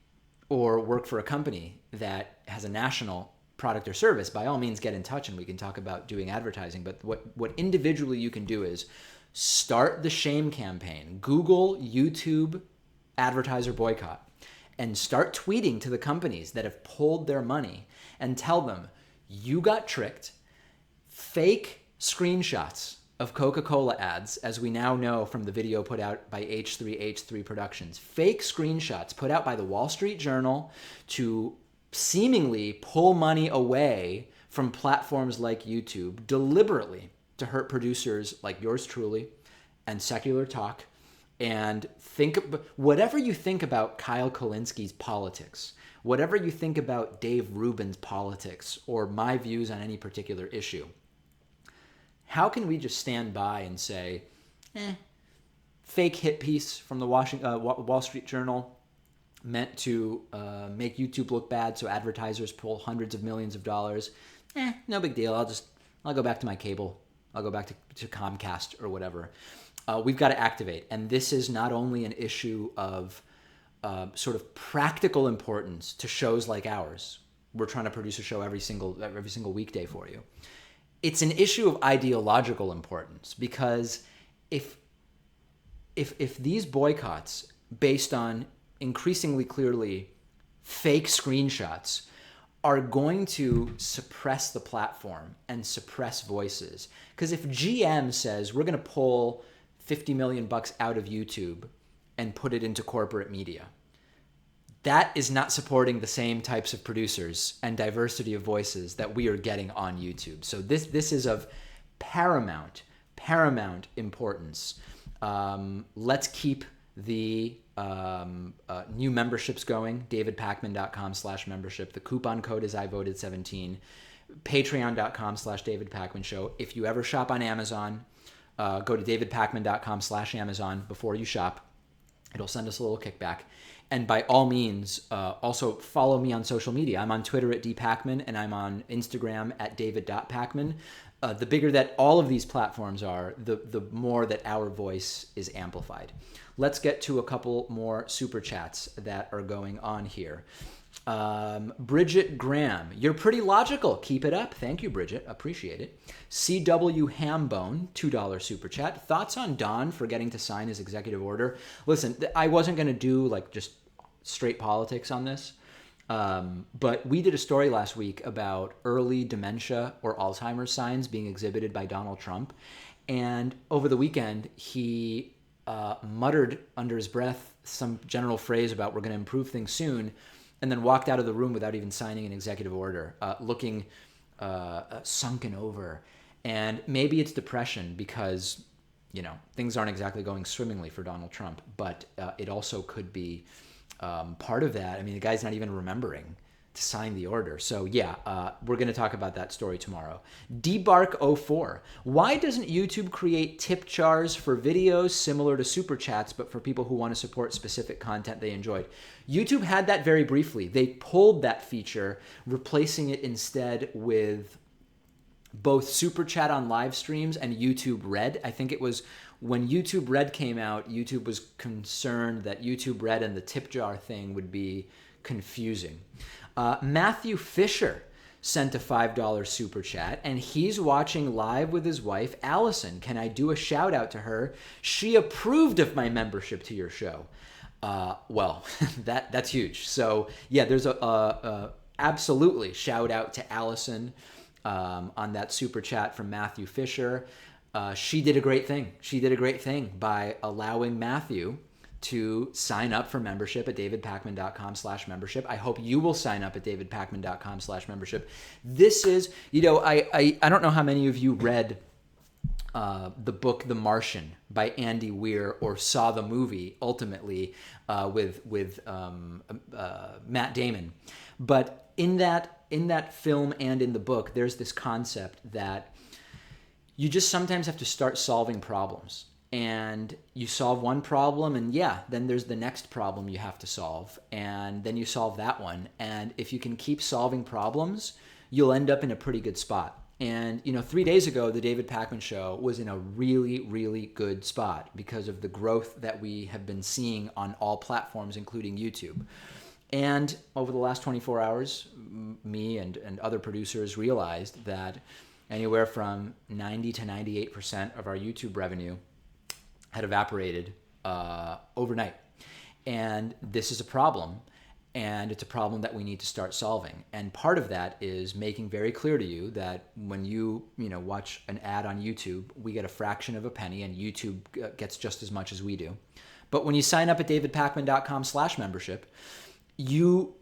or work for a company that has a national product or service, by all means get in touch and we can talk about doing advertising. But what individually you can do is start the shame campaign. Google YouTube advertiser boycott and start tweeting to the companies that have pulled their money and tell them, you got tricked. Fake screenshots of Coca-Cola ads, as we now know from the video put out by H3H3 Productions. Fake screenshots put out by the Wall Street Journal to seemingly pull money away from platforms like YouTube, deliberately to hurt producers like yours truly and Secular Talk. And whatever you think about Kyle Kulinski's politics, whatever you think about Dave Rubin's politics, or my views on any particular issue, how can we just stand by and say, fake hit piece from the Wall Street Journal meant to make YouTube look bad so advertisers pull hundreds of millions of dollars? No big deal. I'll go back to my cable. I'll go back to Comcast or whatever. We've got to activate. And this is not only an issue of sort of practical importance to shows like ours. We're trying to produce a show every single weekday for you. It's an issue of ideological importance, because if these boycotts based on increasingly clearly fake screenshots are going to suppress the platform and suppress voices. Because if GM says we're going to pull $50 million out of YouTube and put it into corporate media, that is not supporting the same types of producers and diversity of voices that we are getting on YouTube. So this is of paramount importance. Let's keep the new memberships going. davidpakman.com/membership. The coupon code is iVoted17. Patreon.com/DavidPakmanShow. If you ever shop on Amazon, go to davidpakman.com/Amazon before you shop. It'll send us a little kickback. And by all means, also follow me on social media. I'm on Twitter at dpakman, and I'm on Instagram at david.pakman. The bigger that all of these platforms are, the more that our voice is amplified. Let's get to a couple more super chats that are going on here. Bridget Graham, you're pretty logical. Keep it up. Thank you, Bridget. Appreciate it. CW Hambone, $2 super chat. Thoughts on Don forgetting to sign his executive order? Listen, I wasn't going to do like just straight politics on this, but we did a story last week about early dementia or Alzheimer's signs being exhibited by Donald Trump. And over the weekend, he muttered under his breath some general phrase about we're going to improve things soon, and then walked out of the room without even signing an executive order, looking sunken over. And maybe it's depression because, things aren't exactly going swimmingly for Donald Trump, but it also could be part of that. I mean, the guy's not even remembering to sign the order. So yeah, we're going to talk about that story tomorrow. Debark04. Why doesn't YouTube create tip jars for videos similar to super chats, but for people who want to support specific content they enjoyed? YouTube had that very briefly. They pulled that feature, replacing it instead with both super chat on live streams and YouTube Red. I think it was when YouTube Red came out, YouTube was concerned that YouTube Red and the tip jar thing would be confusing. Matthew Fisher sent a $5 super chat, and he's watching live with his wife, Allison. Can I do a shout out to her? She approved of my membership to your show. Well, that's huge. So yeah, there's a absolutely shout out to Allison on that super chat from Matthew Fisher. She did a great thing. She did a great thing by allowing Matthew to sign up for membership at davidpakman.com/membership. I hope you will sign up at davidpakman.com/membership. This is, I don't know how many of you read the book The Martian by Andy Weir or saw the movie ultimately with Matt Damon. But in that film and in the book, there's this concept that you just sometimes have to start solving problems. And you solve one problem, and then there's the next problem you have to solve, and then you solve that one. And if you can keep solving problems, you'll end up in a pretty good spot. And 3 days ago, the David Pakman Show was in a really, really good spot because of the growth that we have been seeing on all platforms, including YouTube. And over the last 24 hours, me and other producers realized that anywhere from 90 to 98% of our YouTube revenue had evaporated overnight. And this is a problem, and it's a problem that we need to start solving. And part of that is making very clear to you that when you watch an ad on YouTube, we get a fraction of a penny, and YouTube gets just as much as we do. But when you sign up at davidpakman.com/membership, you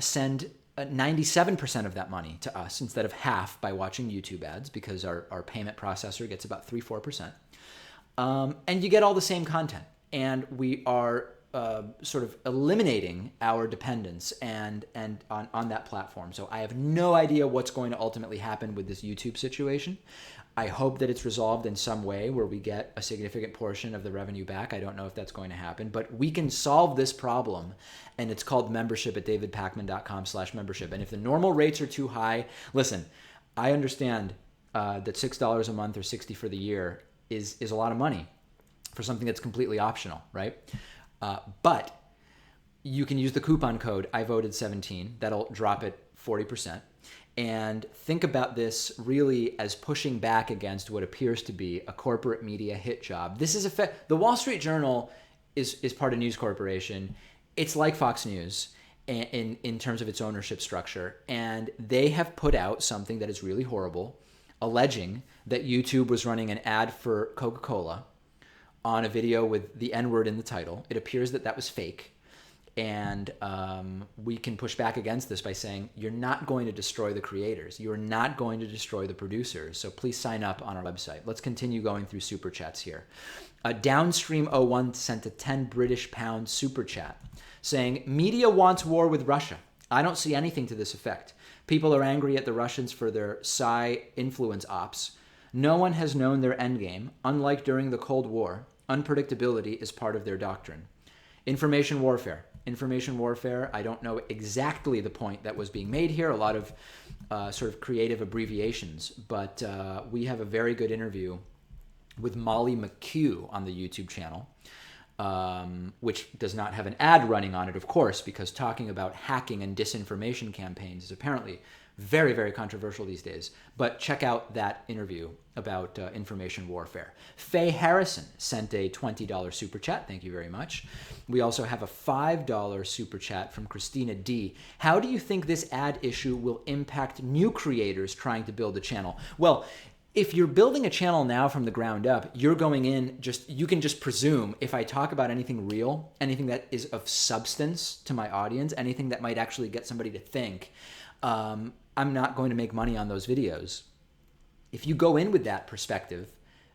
send 97% of that money to us instead of half by watching YouTube ads, because our payment processor gets about 3-4%. And you get all the same content. And we are sort of eliminating our dependence and on that platform. So I have no idea what's going to ultimately happen with this YouTube situation. I hope that it's resolved in some way where we get a significant portion of the revenue back. I don't know if that's going to happen, but we can solve this problem, and it's called membership at davidpakman.com/membership. And if the normal rates are too high, listen, I understand that $6 a month or $60 for the year is a lot of money for something that's completely optional, right? But you can use the coupon code I voted 17. That'll drop it 40%. And think about this really as pushing back against what appears to be a corporate media hit job. This is the Wall Street Journal is part of News Corporation. It's like Fox News in terms of its ownership structure. And they have put out something that is really horrible, alleging that YouTube was running an ad for Coca-Cola on a video with the N-word in the title. It appears that that was fake. And we can push back against this by saying, you're not going to destroy the creators. You're not going to destroy the producers. So please sign up on our website. Let's continue going through super chats here. Downstream01 sent a 10 British pound super chat saying, media wants war with Russia. I don't see anything to this effect. People are angry at the Russians for their Psy influence ops. No one has known their endgame. Unlike during the Cold War, unpredictability is part of their doctrine. Information warfare. Information warfare, I don't know exactly the point that was being made here, a lot of sort of creative abbreviations, but we have a very good interview with Molly McHugh on the YouTube channel, which does not have an ad running on it, of course, because talking about hacking and disinformation campaigns is apparently very, very controversial these days. But check out that interview about information warfare. Faye Harrison sent a $20 super chat. Thank you very much. We also have a $5 super chat from Christina D. How do you think this ad issue will impact new creators trying to build a channel? Well, if you're building a channel now from the ground up, you're going in you can just presume if I talk about anything real, anything that is of substance to my audience, anything that might actually get somebody to think, I'm not going to make money on those videos. If you go in with that perspective,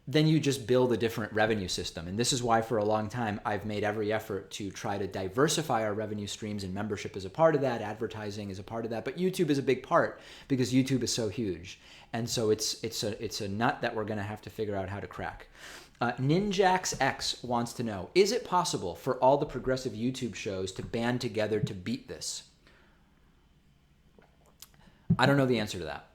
then you just build a different revenue system. And this is why for a long time, I've made every effort to try to diversify our revenue streams, and membership is a part of that, advertising is a part of that, but YouTube is a big part because YouTube is so huge. And so it's a nut that we're gonna have to figure out how to crack. Ninjax X wants to know, is it possible for all the progressive YouTube shows to band together to beat this? I don't know the answer to that.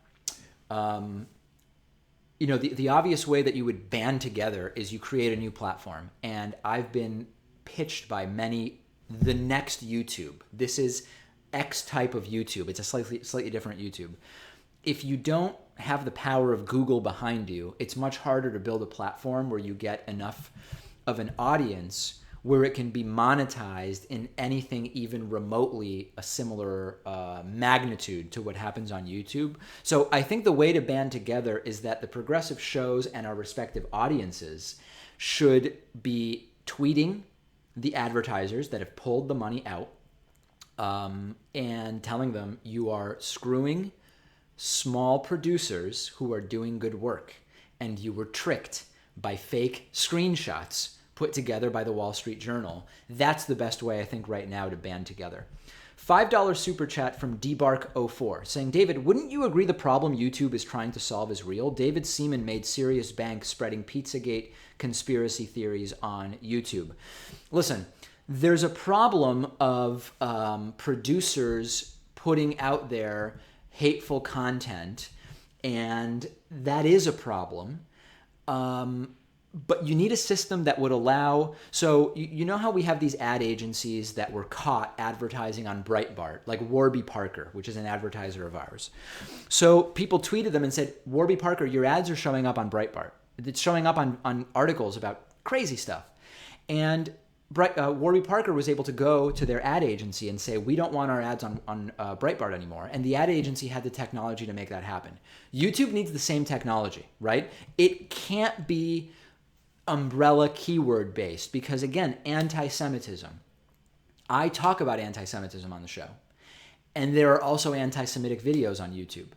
The obvious way that you would band together is you create a new platform. And I've been pitched by many, the next YouTube. This is X type of YouTube. It's a slightly different YouTube. If you don't have the power of Google behind you, it's much harder to build a platform where you get enough of an audience where it can be monetized in anything even remotely a similar magnitude to what happens on YouTube. So I think the way to band together is that the progressive shows and our respective audiences should be tweeting the advertisers that have pulled the money out and telling them you are screwing small producers who are doing good work, and you were tricked by fake screenshots put together by the Wall Street Journal. That's the best way, I think, right now to band together. $5 super chat from dbark04 saying, David, wouldn't you agree the problem YouTube is trying to solve is real? David Seaman made serious bank spreading Pizzagate conspiracy theories on YouTube. Listen, there's a problem of producers putting out there hateful content, and that is a problem. But you need a system that would allow, so you know how we have these ad agencies that were caught advertising on Breitbart, like Warby Parker, which is an advertiser of ours. So people tweeted them and said, Warby Parker, your ads are showing up on Breitbart. It's showing up on articles about crazy stuff. And Warby Parker was able to go to their ad agency and say, we don't want our ads on Breitbart anymore. And the ad agency had the technology to make that happen. YouTube needs the same technology, right? It can't be umbrella keyword based because, again, anti-Semitism. I talk about anti-Semitism on the show. And there are also anti-Semitic videos on YouTube.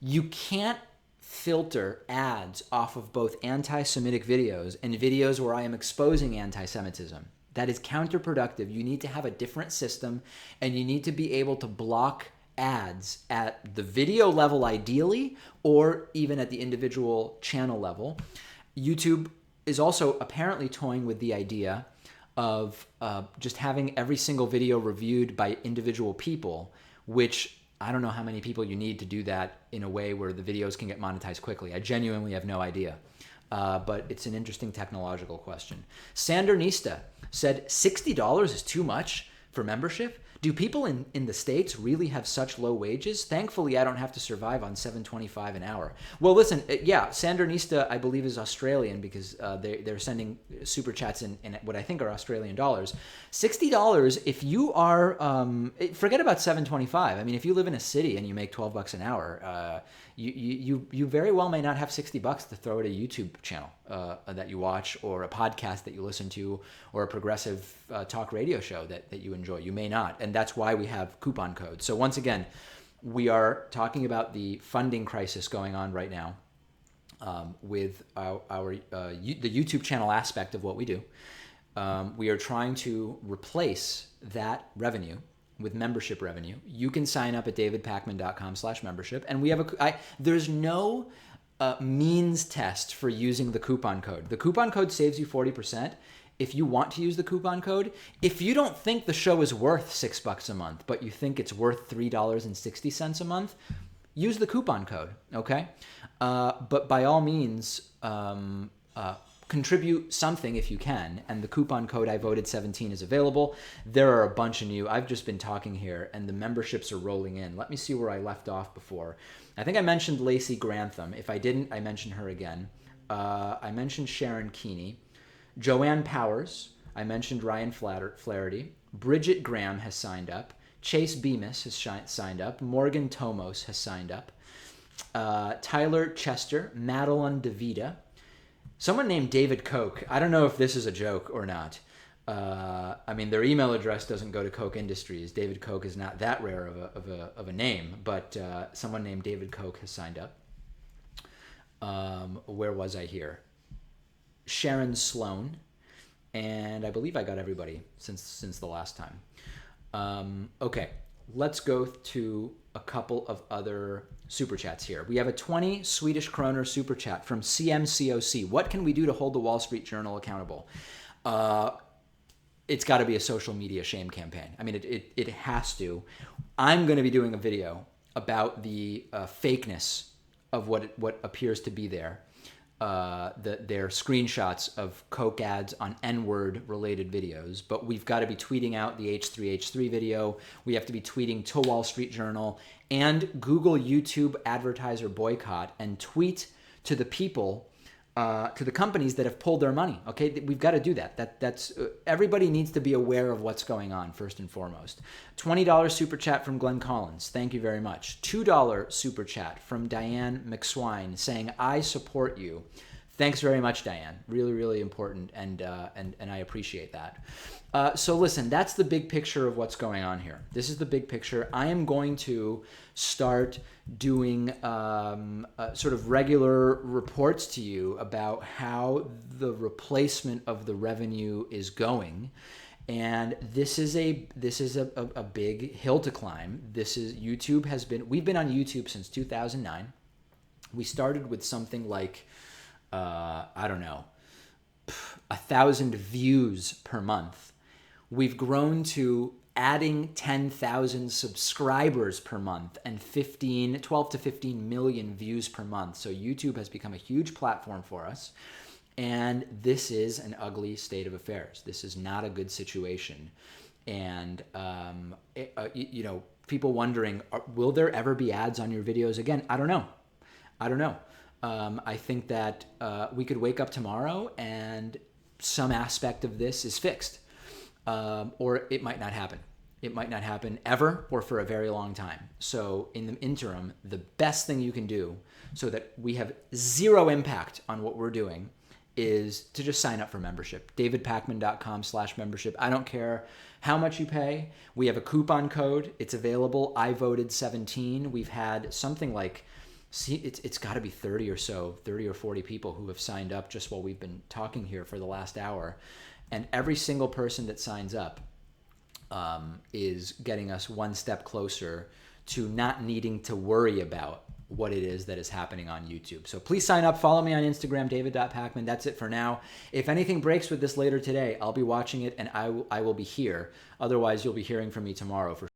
You can't filter ads off of both anti-Semitic videos and videos where I am exposing anti-Semitism. That is counterproductive. You need to have a different system, and you need to be able to block ads at the video level ideally, or even at the individual channel level. YouTube is also apparently toying with the idea of just having every single video reviewed by individual people, which I don't know how many people you need to do that in a way where the videos can get monetized quickly. I genuinely have no idea. But it's an interesting technological question. Sandernista said $60 is too much for membership. Do people in the States really have such low wages? Thankfully, I don't have to survive on $7.25 an hour. Well, listen, yeah, Sandernista, I believe, is Australian because they're sending super chats in what I think are Australian dollars. $60, if you are, forget about $7.25. I mean, if you live in a city and you make $12 an hour, you very well may not have $60 to throw at a YouTube channel that you watch, or a podcast that you listen to, or a progressive talk radio show that you enjoy. You may not, and that's why we have coupon codes. So once again, we are talking about the funding crisis going on right now with the YouTube channel aspect of what we do. We are trying to replace that revenue with membership revenue. You can sign up at davidpakman.com/membership, and we have there's no means test for using the coupon code. The coupon code saves you 40%. If you want to use the coupon code, if you don't think the show is worth $6 a month, but you think it's worth $3.60 a month, use the coupon code, okay? But by all means, contribute something if you can, and the coupon code I voted 17 is available. There are a bunch of new. I've just been talking here, and the memberships are rolling in. Let me see where I left off before. I think I mentioned Lacey Grantham. If I didn't, I mentioned her again. I mentioned Sharon Keeney. Joanne Powers. I mentioned Ryan Flaherty. Bridget Graham has signed up. Chase Bemis has signed up. Morgan Tomos has signed up. Tyler Chester. Madeline DeVita. Someone named David Koch. I don't know if this is a joke or not. I mean, their email address doesn't go to Koch Industries. David Koch is not that rare of a name, but someone named David Koch has signed up. Where was I here? Sharon Sloan, and I believe I got everybody since the last time. Okay, let's go to a couple of other super chats here. We have a 20 Swedish kroner super chat from CMCOC. What can we do to hold the Wall Street Journal accountable? It's got to be a social media shame campaign. I mean, it has to. I'm going to be doing a video about the fakeness of what appears to be there. Their screenshots of Coke ads on N-word related videos, but we've got to be tweeting out the H3H3 video. We have to be tweeting to Wall Street Journal and Google YouTube advertiser boycott, and tweet to the people, to the companies that have pulled their money. Okay, we've got to do that. That's everybody needs to be aware of what's going on first and foremost. $20 super chat from Glenn Collins. Thank you very much. $2 super chat from Diane McSwine saying, "I support you." Thanks very much, Diane. Really, really important, and I appreciate that. So listen, that's the big picture of what's going on here. This is the big picture. I am going to start doing sort of regular reports to you about how the replacement of the revenue is going. And this is a big hill to climb. We've been on YouTube since 2009. We started with something like, I don't know, 1,000 views per month. We've grown to adding 10,000 subscribers per month and 12 to 15 million views per month. So YouTube has become a huge platform for us. And this is an ugly state of affairs. This is not a good situation. And, people wondering, will there ever be ads on your videos again? I don't know. I think that we could wake up tomorrow and some aspect of this is fixed. Or it might not happen. It might not happen ever or for a very long time. So in the interim, the best thing you can do so that we have zero impact on what we're doing is to just sign up for membership. davidpakman.com/membership. I don't care how much you pay. We have a coupon code. It's available. I voted 17. We've had something like, it's got to be 30 or 40 people who have signed up just while we've been talking here for the last hour. And every single person that signs up is getting us one step closer to not needing to worry about what it is that is happening on YouTube. So please sign up. Follow me on Instagram, david.pakman. That's it for now. If anything breaks with this later today, I'll be watching it and I will be here. Otherwise, you'll be hearing from me tomorrow for